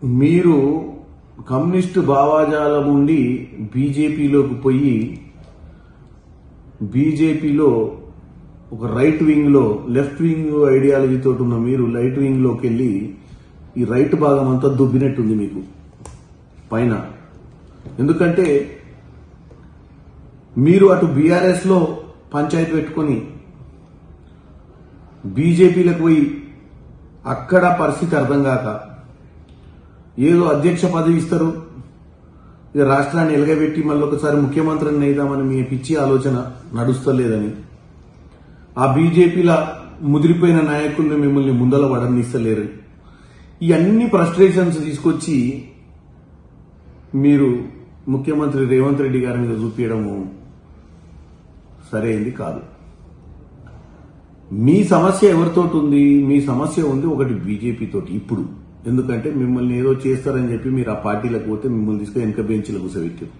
మీరు కమ్యూనిస్టు భావాజాలం ఉండి బీజేపీలోకి పోయి బీజేపీలో ఒక రైట్ వింగ్ లో లెఫ్ట్ వింగ్ ఐడియాలజీతో ఉన్న మీరు రైట్ వింగ్ లోకి వెళ్లి ఈ రైట్ భాగం అంతా దుబ్బినట్టుంది మీకు పైన. ఎందుకంటే మీరు అటు బీఆర్ఎస్ లో పంచాయతీ పెట్టుకుని బీజేపీలకు పోయి అక్కడ పరిస్థితి అర్థం కాక ఏదో అధ్యక్ష పదవి ఇస్తారు, ఇక రాష్ట్రాన్ని ఎలగబెట్టి మళ్ళీ ఒకసారి ముఖ్యమంత్రిని అయిదామని మీ పిచ్చి ఆలోచన నడుస్తలేదని ఆ బీజేపీల ముదిరిపోయిన నాయకుల్ని మిమ్మల్ని ముందల పడనిస్తలేరు. ఈ అన్ని ఫ్రస్ట్రేషన్స్ తీసుకొచ్చి మీరు ముఖ్యమంత్రి రేవంత్ రెడ్డి గారి మీద చూపించడము సరైంది కాదు. మీ సమస్య ఎవరితోటి ఉంది? మీ సమస్య ఉంది ఒకటి బీజేపీ తోటి ఇప్పుడు. ఎందుకంటే మిమ్మల్ని ఏదో చేస్తారని చెప్పి మీరు ఆ పార్టీలకు పోతే మిమ్మల్ని తీసుకుని వెనక బెంచ్లకు కూర్చోబెట్టారు.